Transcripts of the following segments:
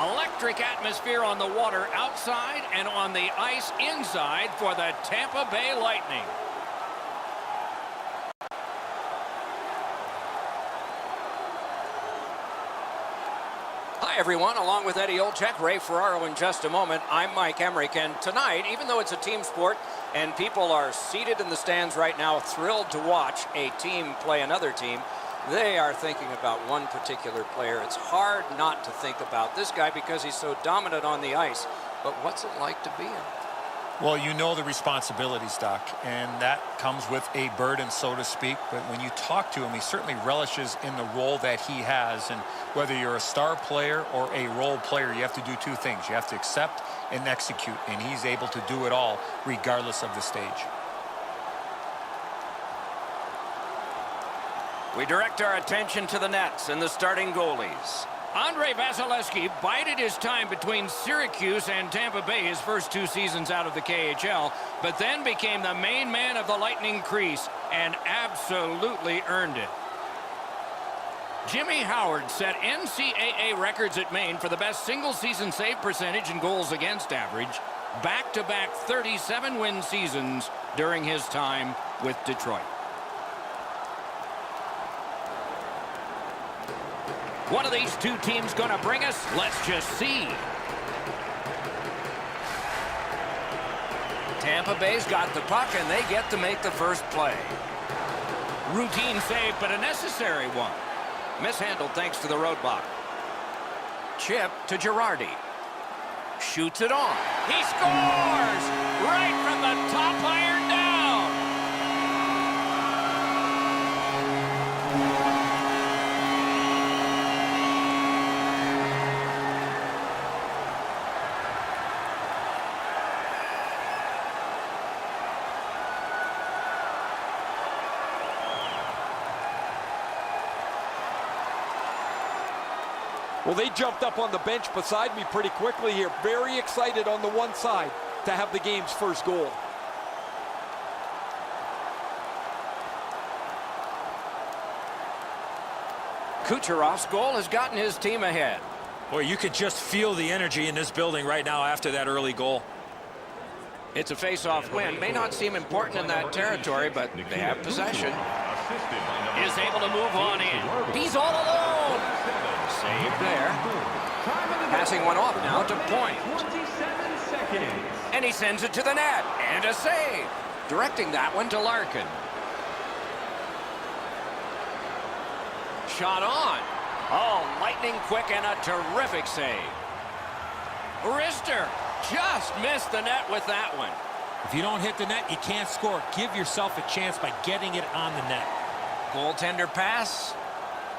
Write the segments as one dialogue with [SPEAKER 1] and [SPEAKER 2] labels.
[SPEAKER 1] Electric atmosphere on the water outside and on the ice inside for the Tampa Bay Lightning. Hi, everyone. Along with Eddie Olczyk, Ray Ferraro in just a moment, I'm Mike Emmerich. And tonight, even though it's a team sport and people are seated in the stands right now thrilled to watch a team play another team, they are thinking about one particular player. It's hard not to think about this guy because he's so dominant on the ice. But what's it like to be him?
[SPEAKER 2] Well, you know the responsibilities, Doc, and that comes with a burden, so to speak. But when you talk to him, he certainly relishes in the role that he has. And whether you're a star player or a role player, you have to do two things. You have to accept and execute, and he's able to do it all regardless of the stage.
[SPEAKER 1] We direct our attention to the nets and the starting goalies. Andrei Vasilevsky bided his time between Syracuse and Tampa Bay his first 2 seasons out of the KHL, but then became the main man of the Lightning crease and absolutely earned it. Jimmy Howard set NCAA records at Maine for the best single-season save percentage and goals against average, back-to-back 37-win seasons during his time with Detroit. What are these two teams going to bring us? Let's just see. Tampa Bay's got the puck, and they get to make the first play. Routine save, but a necessary one. Mishandled thanks to the roadblock. Chip to Girardi. Shoots it on. He scores! Right from the top iron down.
[SPEAKER 3] Well, they jumped up on the bench beside me pretty quickly here. Very excited on the one side to have the game's first goal.
[SPEAKER 1] Kucherov's goal has gotten his team ahead.
[SPEAKER 4] Boy, you could just feel the energy in this building right now after that early goal.
[SPEAKER 1] It's a face-off win. May not seem important in that territory, but they have possession. Is able to move on in. He's all alone. Save there. Passing one off now to Point. And he sends it to the net. And a save. Directing that one to Larkin. Shot on. Oh, lightning quick and a terrific save. Rister just missed the net with that one.
[SPEAKER 5] If you don't hit the net, you can't score. Give yourself a chance by getting it on the net.
[SPEAKER 1] Goaltender pass.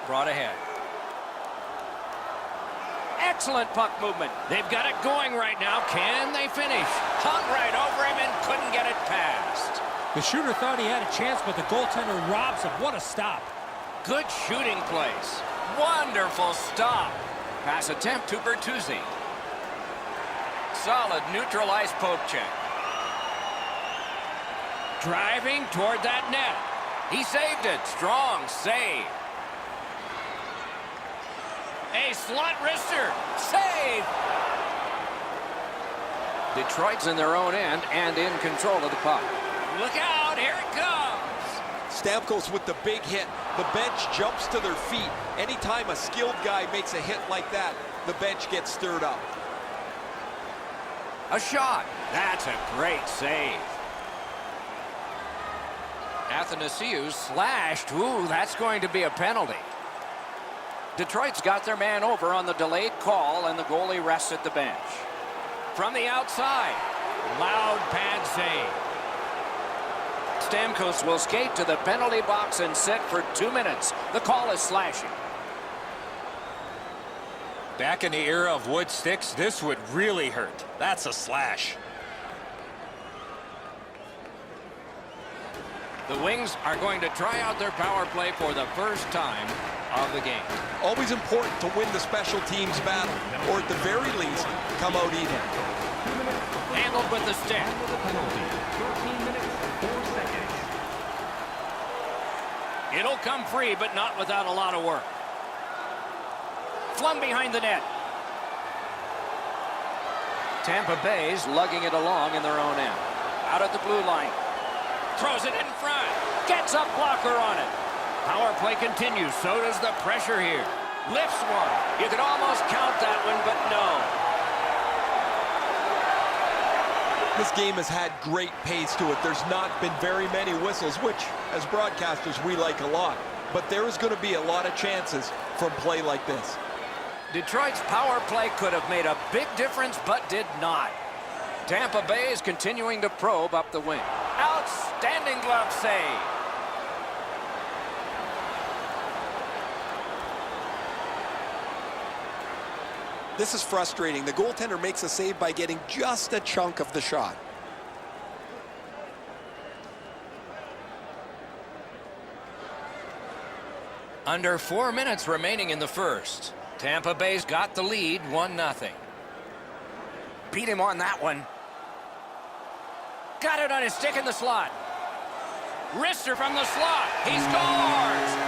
[SPEAKER 1] Brought ahead. Excellent puck movement. They've got it going right now. Can they finish? Hung right over him and couldn't get it past.
[SPEAKER 5] The shooter thought he had a chance, but the goaltender robs him. What a stop.
[SPEAKER 1] Good shooting place. Wonderful stop. Pass attempt to Bertuzzi. Solid neutral ice poke check. Driving toward that net. He saved it. Strong save. A slot wrister. Save. Detroit's in their own end and in control of the puck. Look out. Here it comes.
[SPEAKER 3] Stamkos with the big hit. The bench jumps to their feet. Anytime a skilled guy makes a hit like that, the bench gets stirred up.
[SPEAKER 1] A shot. That's a great save. Athanasiou slashed. Ooh, that's going to be a penalty. Detroit's got their man over on the delayed call, and the goalie rests at the bench. From the outside, loud pad save. Stamkos will skate to the penalty box and sit for 2 minutes. The call is slashing.
[SPEAKER 4] Back in the era of wood sticks, this would really hurt. That's a slash.
[SPEAKER 1] The Wings are going to try out their power play for the first time of the game.
[SPEAKER 3] Always important to win the special teams battle, or at the very least, come out even.
[SPEAKER 1] Handled with the stick. It'll come free, but not without a lot of work. Flung behind the net. Tampa Bay's lugging it along in their own end. Out at the blue line. Throws it in front. Gets a blocker on it. Power play continues. So does the pressure here. Lifts one. You could almost count that one, but no.
[SPEAKER 3] This game has had great pace to it. There's not been very many whistles, which, as broadcasters, we like a lot. But there is going to be a lot of chances from play like this.
[SPEAKER 1] Detroit's power play could have made a big difference, but did not. Tampa Bay is continuing to probe up the wing. Outstanding glove save.
[SPEAKER 3] This is frustrating. The goaltender makes a save by getting just a chunk of the shot.
[SPEAKER 1] Under 4 minutes remaining in the first. Tampa Bay's got the lead, 1-0. Beat him on that one. Got it on his stick in the slot. Wrister from the slot. He scores!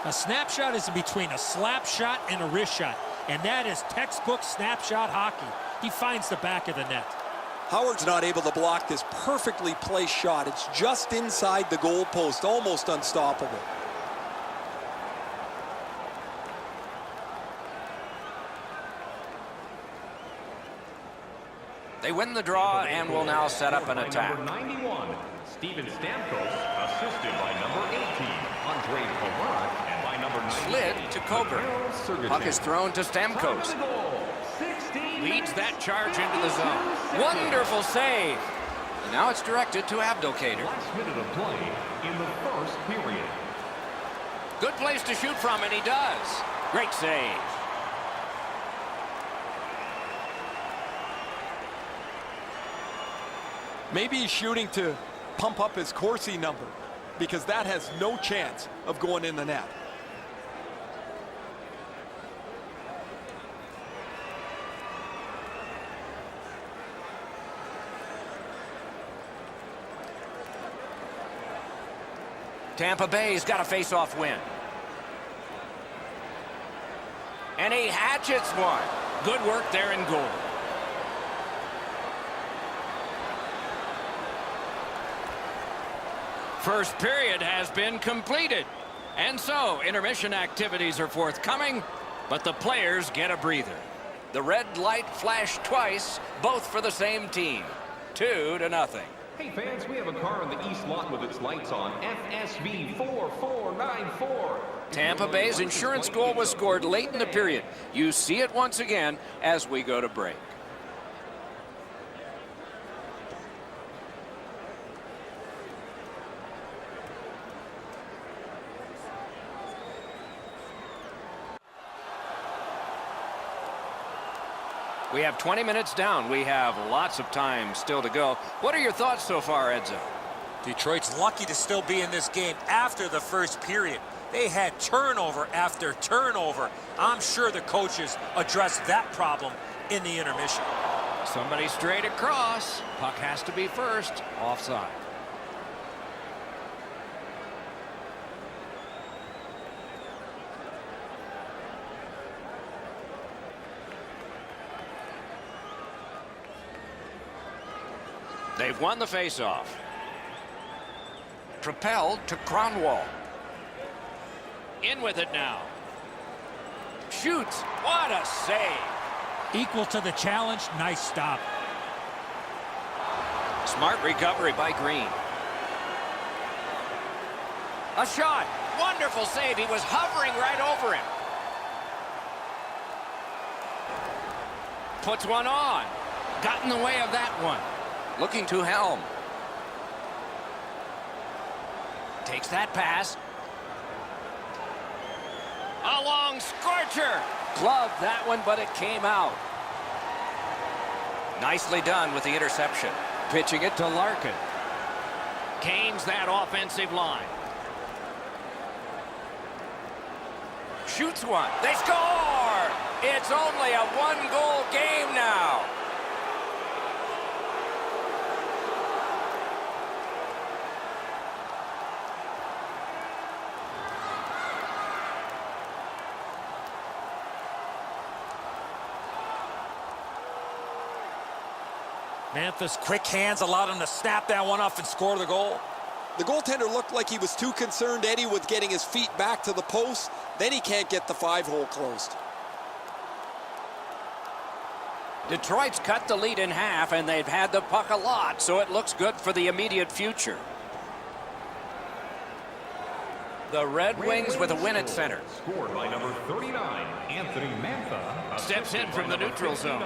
[SPEAKER 5] A snapshot is between a slap shot and a wrist shot, and that is textbook snapshot hockey. He finds the back of the net.
[SPEAKER 3] Howard's not able to block this perfectly placed shot. It's just inside the goal post, almost unstoppable.
[SPEAKER 1] They win the draw and will now set up an attack.
[SPEAKER 6] Number 91, Steven Stamkos, assisted by number 18, Andre Palat, and by number 9.
[SPEAKER 1] Slid to Coburn. Puck is thrown to Stamkos. Leads that charge into the zone. Wonderful save. And now it's directed to Abdelkader.
[SPEAKER 6] Last minute of play in the first period.
[SPEAKER 1] Good place to shoot from, and he does. Great save.
[SPEAKER 3] Maybe he's shooting to pump up his Corsi number, because that has no chance of going in the net.
[SPEAKER 1] Tampa Bay's got a face-off win. And he hatchets one. Good work there in goal. First period has been completed. And so, intermission activities are forthcoming, but the players get a breather. The red light flashed twice, both for the same team. 2-0.
[SPEAKER 6] Hey fans, we have a car in the east lot with its lights on. FSV 4494.
[SPEAKER 1] Tampa Bay's insurance goal was scored late in the period. You see it once again as we go to break. We have 20 minutes down. We have lots of time still to go. What are your thoughts so far, Edzo?
[SPEAKER 4] Detroit's lucky to still be in this game after the first period. They had turnover after turnover. I'm sure the coaches addressed that problem in the intermission.
[SPEAKER 1] Somebody straight across. Puck has to be first. Offside. They've won the faceoff. Propelled to Cronwall. In with it now. Shoots. What a save.
[SPEAKER 5] Equal to the challenge. Nice stop.
[SPEAKER 1] Smart recovery by Green. A shot. Wonderful save. He was hovering right over him. Puts one on. Got in the way of that one. Looking to Helm. Takes that pass. A long scorcher. Gloved that one, but it came out. Nicely done with the interception. Pitching it to Larkin. Canes that offensive line. Shoots one. They score! It's only a one-goal game now.
[SPEAKER 4] Memphis, quick hands, allowed him to snap that one off and score the goal.
[SPEAKER 3] The goaltender looked like he was too concerned, Eddie, with getting his feet back to the post. Then he can't get the 5-hole closed.
[SPEAKER 1] Detroit's cut the lead in half, and they've had the puck a lot, so it looks good for the immediate future. The Red Wings with a win at center.
[SPEAKER 6] Scored by number 39, Anthony Mantha.
[SPEAKER 1] Steps in from the neutral zone.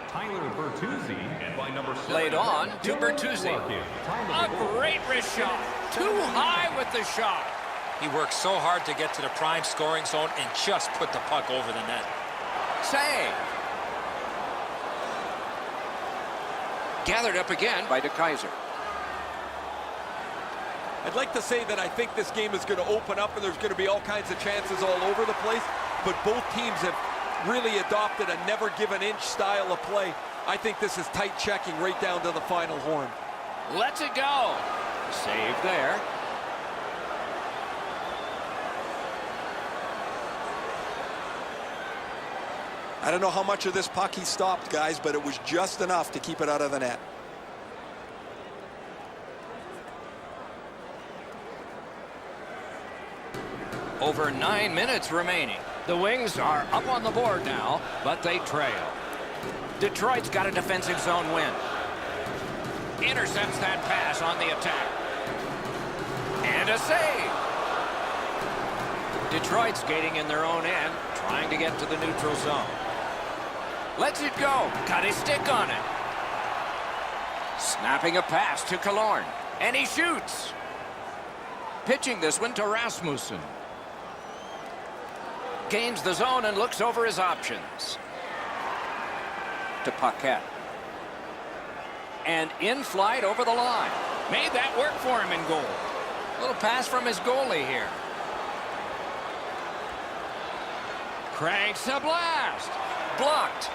[SPEAKER 6] Tyler Bertuzzi, and by number 7.
[SPEAKER 1] Played on to Bertuzzi. A great wrist shot. Too high with the shot.
[SPEAKER 4] He worked so hard to get to the prime scoring zone and just put the puck over the net.
[SPEAKER 1] Save. Gathered up again by DeKaiser.
[SPEAKER 3] I'd like to say that I think this game is going to open up and there's going to be all kinds of chances all over the place, but both teams have really adopted a never give an inch style of play. I think this is tight checking right down to the final horn.
[SPEAKER 1] Lets it go. Save there.
[SPEAKER 3] I don't know how much of this puck he stopped, guys, but it was just enough to keep it out of the net.
[SPEAKER 1] Over 9 minutes remaining. The Wings are up on the board now, but they trail. Detroit's got a defensive zone win. Intercepts that pass on the attack. And a save. Detroit skating in their own end, trying to get to the neutral zone. Lets it go. Got his stick on it. Snapping a pass to Killorn. And he shoots. Pitching this one to Rasmussen. Gains the zone and looks over his options. To Paquette. And in flight over the line. Made that work for him in goal. Little pass from his goalie here. Cranks a blast. Blocked.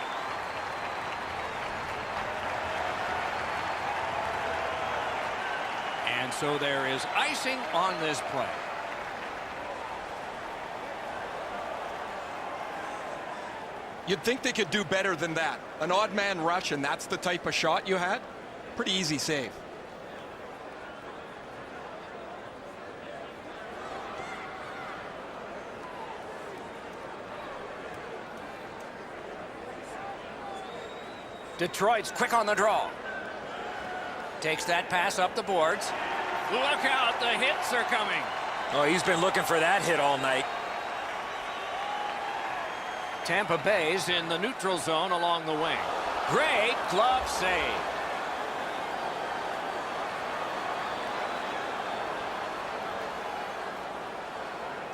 [SPEAKER 1] And so there is icing on this play.
[SPEAKER 3] You'd think they could do better than that. An odd man rush, and that's the type of shot you had? Pretty easy save.
[SPEAKER 1] Detroit's quick on the draw. Takes that pass up the boards. Look out, the hits are coming.
[SPEAKER 4] Oh, he's been looking for that hit all night.
[SPEAKER 1] Tampa Bay's in the neutral zone along the wing. Great glove save.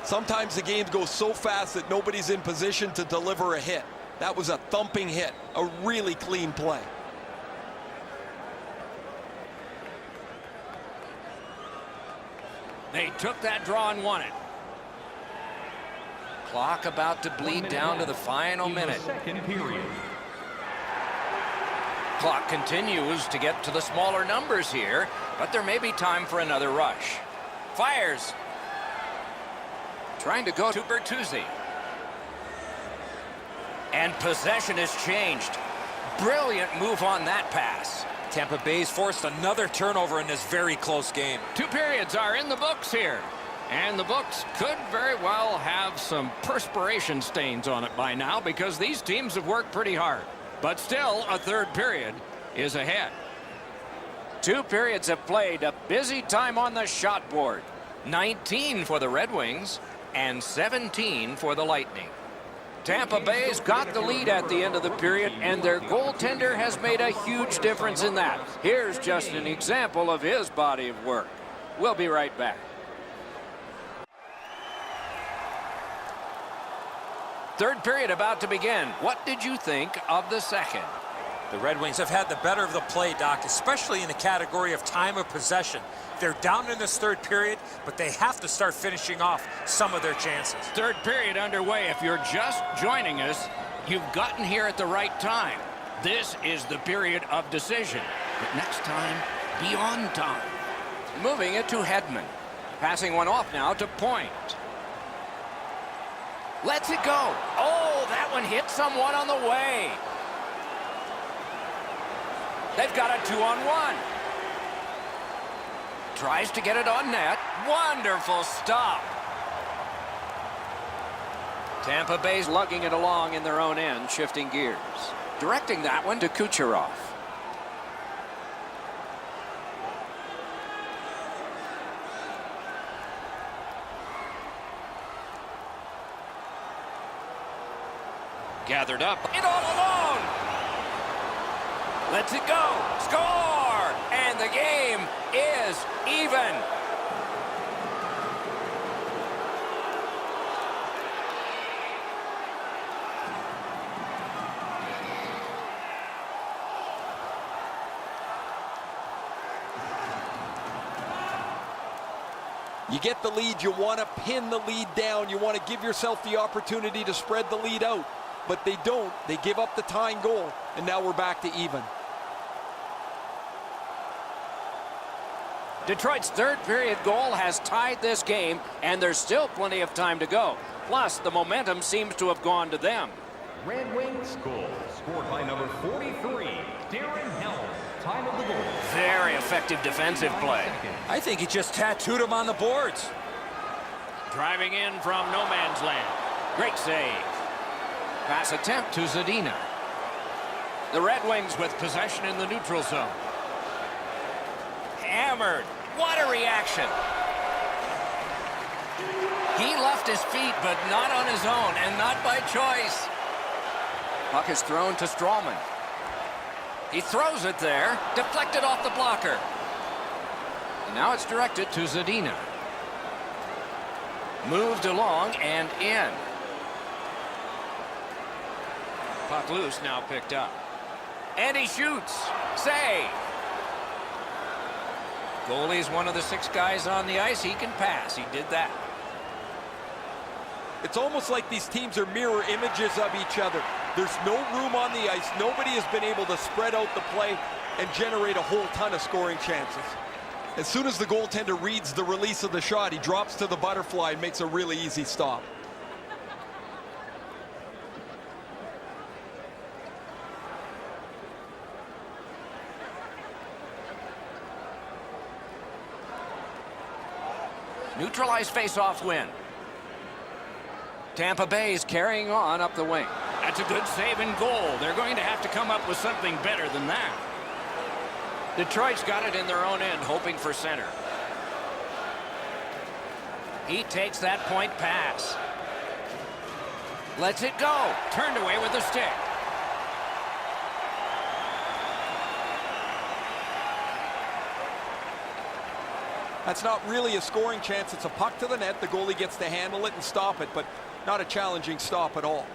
[SPEAKER 3] Sometimes the game goes so fast that nobody's in position to deliver a hit. That was a thumping hit, a really clean play.
[SPEAKER 1] They took that draw and won it. Clock about to bleed down to the final minute.
[SPEAKER 6] Second period.
[SPEAKER 1] Clock continues to get to the smaller numbers here, but there may be time for another rush. Fires. Trying to go to Bertuzzi. And possession has changed. Brilliant move on that pass.
[SPEAKER 4] Tampa Bay's forced another turnover in this very close game.
[SPEAKER 1] 2 periods are in the books here. And the books could very well have some perspiration stains on it by now because these teams have worked pretty hard. But still, a third period is ahead. 2 periods have played. A busy time on the shot board. 19 for the Red Wings and 17 for the Lightning. Tampa Bay's got the lead at the end of the period, and their goaltender has made a huge difference in that. Here's just an example of his body of work. We'll be right back. Third period about to begin. What did you think of the second?
[SPEAKER 4] The Red Wings have had the better of the play, Doc, especially in the category of time of possession. They're down in this third period, but they have to start finishing off some of their chances.
[SPEAKER 1] Third period underway. If you're just joining us, you've gotten here at the right time. This is the period of decision. But next time, be on time. Moving it to Hedman. Passing one off now to Point. Lets it go. Oh, that one hit someone on the way. They've got a 2-on-1. Tries to get it on net. Wonderful stop. Tampa Bay's lugging it along in their own end, shifting gears. Directing that one to Kucherov. Gathered up. It all alone. Lets it go. Score! And the game is even.
[SPEAKER 3] You get the lead, you want to pin the lead down. You want to give yourself the opportunity to spread the lead out. But they don't. They give up the tying goal, and now we're back to even.
[SPEAKER 1] Detroit's third period goal has tied this game, and there's still plenty of time to go. Plus, the momentum seems to have gone to them.
[SPEAKER 6] Red Wings goal scored by number 43, Darren Helm. Time of the goal.
[SPEAKER 1] Very effective defensive play.
[SPEAKER 4] I think he just tattooed him on the boards.
[SPEAKER 1] Driving in from no man's land. Great save. Pass attempt to Zadina. The Red Wings with possession in the neutral zone. Hammered. What a reaction. He left his feet, but not on his own, and not by choice. Puck is thrown to Strawman. He throws it there, deflected off the blocker. And now it's directed to Zadina. Moved along and in. Puck loose, now picked up. And he shoots. Save. Goalie's one of the 6 guys on the ice. He can pass. He did that.
[SPEAKER 3] It's almost like these teams are mirror images of each other. There's no room on the ice. Nobody has been able to spread out the play and generate a whole ton of scoring chances. As soon as the goaltender reads the release of the shot, he drops to the butterfly and makes a really easy stop.
[SPEAKER 1] Neutralized face-off win. Tampa Bay's carrying on up the wing. That's a good save and goal. They're going to have to come up with something better than that. Detroit's got it in their own end, hoping for center. He takes that point pass. Lets it go. Turned away with the stick.
[SPEAKER 3] That's not really a scoring chance. It's a puck to the net. The goalie gets to handle it and stop it, but not a challenging stop at all.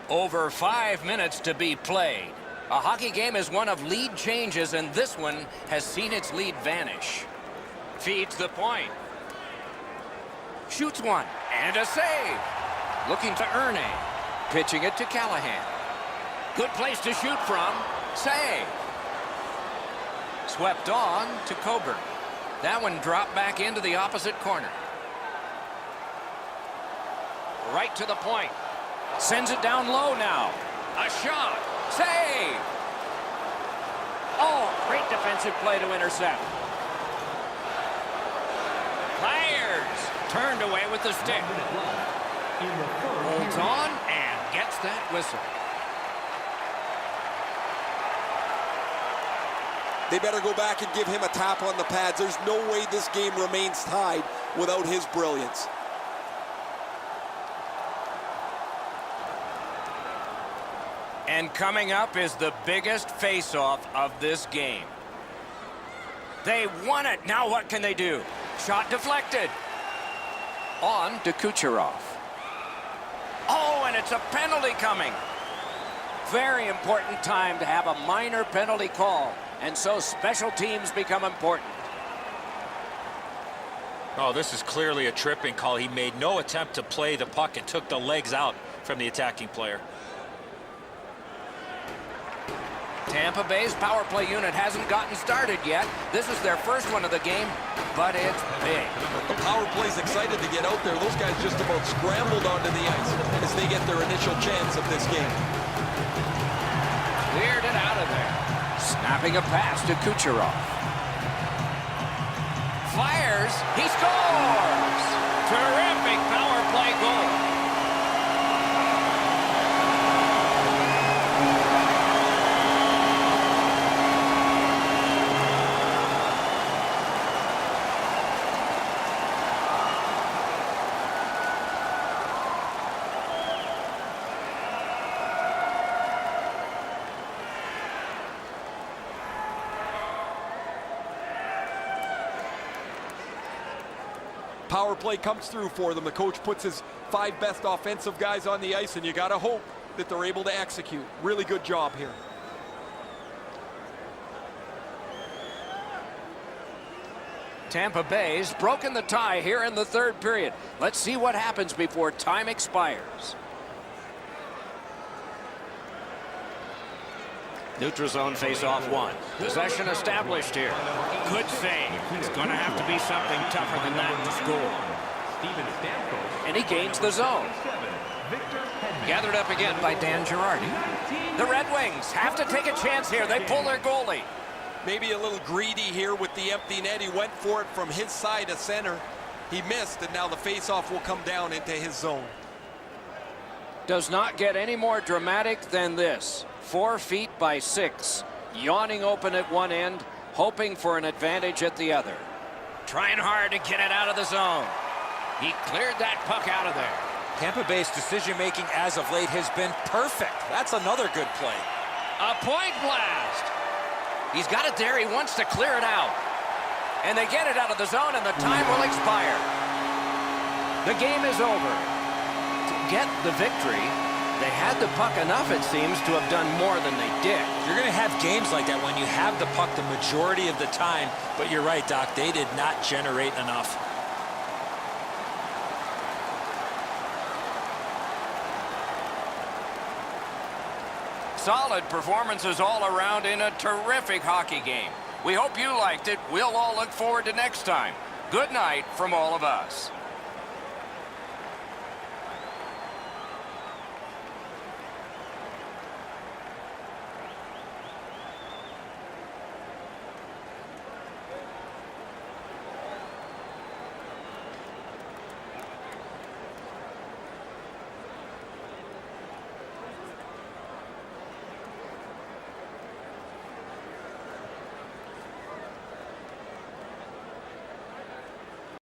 [SPEAKER 1] Over 5 minutes to be played. A hockey game is one of lead changes, and this one has seen its lead vanish. Feeds the point. Shoots one, and a save. Looking to Erne. Pitching it to Callahan. Good place to shoot from. Save. Swept on to Coburn. That one dropped back into the opposite corner. Right to the point. Sends it down low now. A shot. Save. Oh, great defensive play to intercept. Fires. Turned away with the stick. Holds on and gets that whistle.
[SPEAKER 3] They better go back and give him a tap on the pads. There's no way this game remains tied without his brilliance.
[SPEAKER 1] And coming up is the biggest face-off of this game. They won it. Now what can they do? Shot deflected. On to Kucherov. Oh, and it's a penalty coming. Very important time to have a minor penalty call, and so special teams become important.
[SPEAKER 4] Oh, this is clearly a tripping call. He made no attempt to play the puck and took the legs out from the attacking player.
[SPEAKER 1] Tampa Bay's power play unit hasn't gotten started yet. This is their first one of the game, but it's big.
[SPEAKER 3] The power play's excited to get out there. Those guys just about scrambled onto the ice as they get their initial chance of this game.
[SPEAKER 1] Cleared it out of there. Snapping a pass to Kucherov. Fires. He scores! Terrific power play goal.
[SPEAKER 3] Power play comes through for them. The coach puts his 5 best offensive guys on the ice, and you got to hope that they're able to execute. Really good job here.
[SPEAKER 1] Tampa Bay's broken the tie here in the third period. Let's see what happens before time expires. Neutral zone face-off 1. Possession established here. Good save. It's going to have to be something tougher than that to score. And he gains the zone. Gathered up again by Dan Girardi. The Red Wings have to take a chance here. They pull their goalie.
[SPEAKER 3] Maybe a little greedy here with the empty net. He went for it from his side of center. He missed, and now the face-off will come down into his zone.
[SPEAKER 1] Does not get any more dramatic than this. 4 feet by 6. Yawning open at one end, hoping for an advantage at the other. Trying hard to get it out of the zone. He cleared that puck out of there.
[SPEAKER 4] Tampa Bay's decision-making as of late has been perfect. That's another good play.
[SPEAKER 1] A point blast. He's got it there. He wants to clear it out. And they get it out of the zone, and the time will expire. The game is over. To get the victory, they had the puck enough, it seems, to have done more than they did.
[SPEAKER 4] You're going to have games like that when you have the puck the majority of the time, but you're right, Doc, they did not generate enough.
[SPEAKER 1] Solid performances all around in a terrific hockey game. We hope you liked it. We'll all look forward to next time. Good night from all of us.